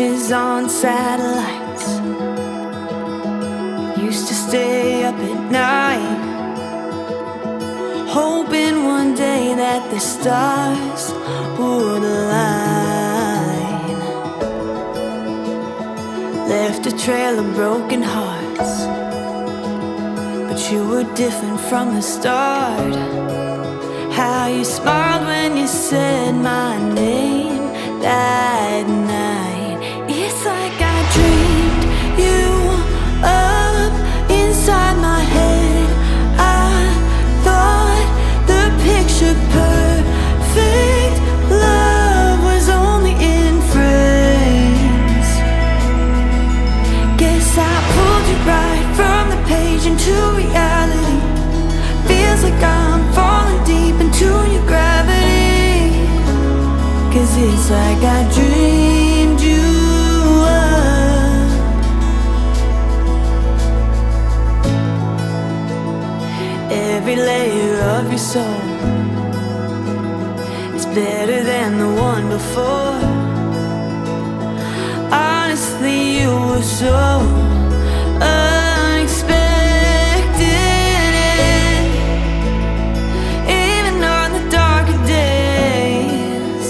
dishes on satellites. Used to stay up at night, hoping one day that the stars would align. Left a trail of broken hearts, but you were different from the start. How you smiled when you said my name that night. It's like I dreamed you up inside my head. I thought the picture perfect love was only in frames. Guess I pulled you right from the page into reality. Feels like I'm falling deep into your gravity. 'Cause it's like I dreamed you up. Every layer of your soul is better than the one before. Honestly, you were so unexpected. Even on the darker days,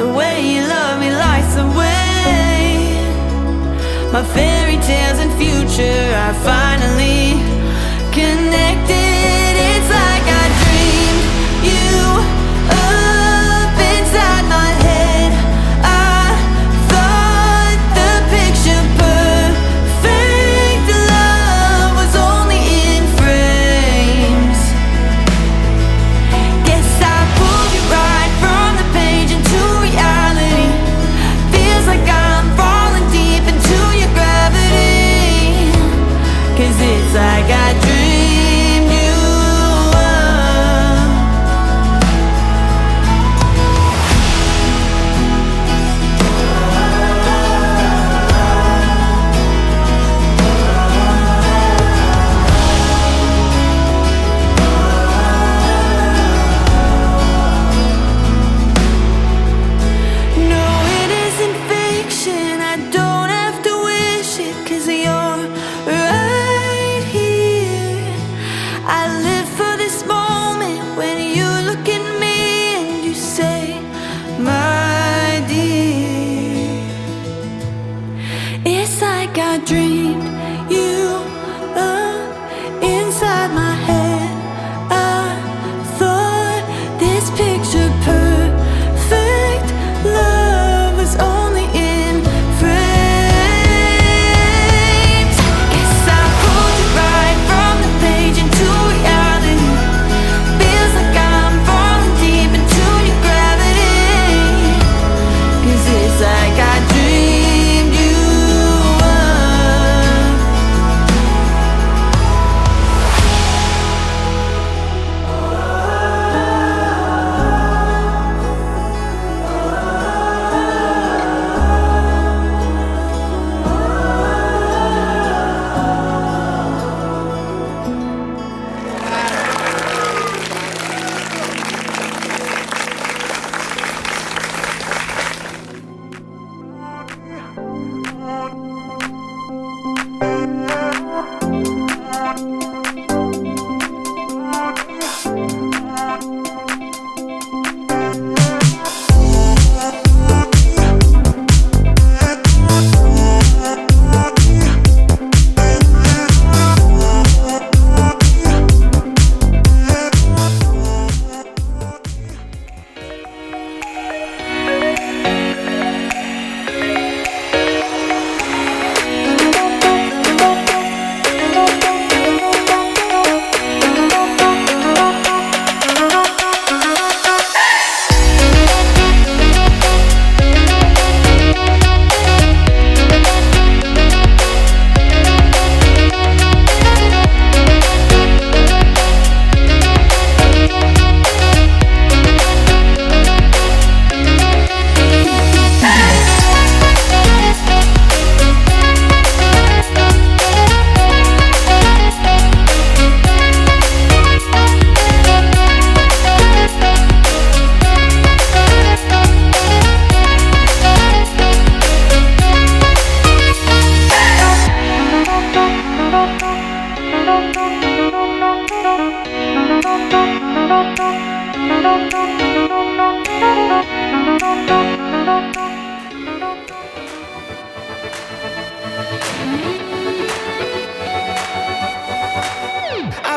the way you love me lights the way. My fairy tales and future are finally connected. It's like I dreamed you up inside my head. I thought the picture perfect love was only in frames. Guess I pulled you right from the page into reality. Feels like I'm falling deep into your gravity. 'Cause it's like I dreamed you up. No, it isn't fiction. I don't have to wish it, 'cause you're right here. I live for this moment when you look at me and you say, my dear. It's like I dreamed you up inside my head. I thought this picture perfect love was only in frames. Guess I pulled you right from the page into reality. Feels like I'm falling deep into your gravity. 'Cause it's like I dreamed you up.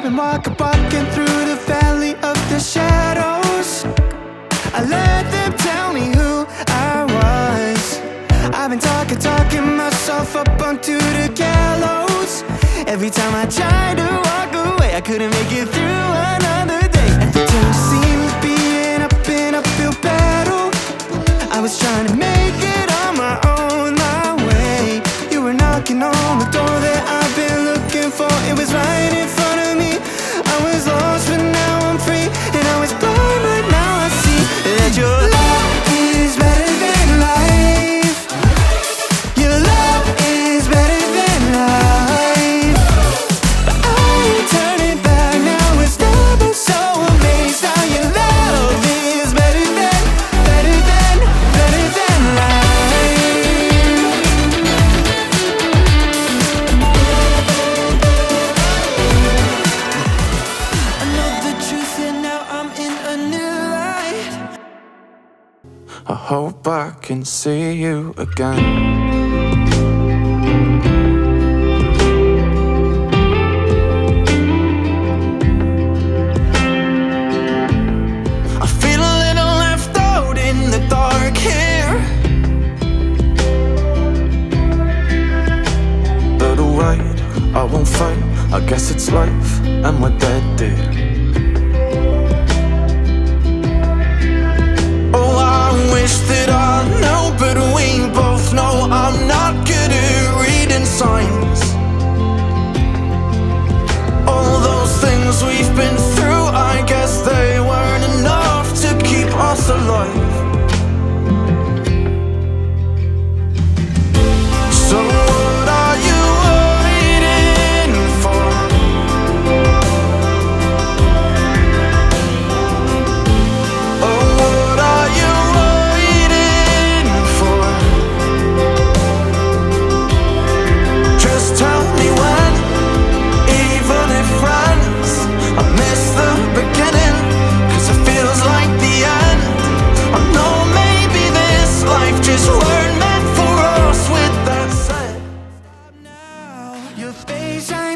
I've been walking through the valley of the shadows. I let them tell me who I was. I've been talking myself up onto the gallows. Every time I tried to walk away, I couldn't make it through another day. Every turn seemed to be an uphill battle. I was trying to make it on my own, my way. You were knocking on the door that I've been looking for. It was right in front of me. I was lost, but now I'm free. And I was blind, but now I see that your love is better than life. Your love is better than life. But I ain't turning back now. It's never so amazed how your love is better than life. I know the truth and now I'm in a new light. I hope I can see you again. I feel a little left out in the dark here. But alright, I won't fight. I guess it's life, and we're dead, dear. Oh, I wish that I knew, but we both know I'm not good at reading signs. All those things we've been through, I guess they weren't enough to keep us alive. So what are you waiting for? Oh, what are you waiting for? Just tell me when, even if friends, I miss the beginning, 'cause it feels like the end. I know maybe this life just weren't meant for us. With that said, stop now. Your face I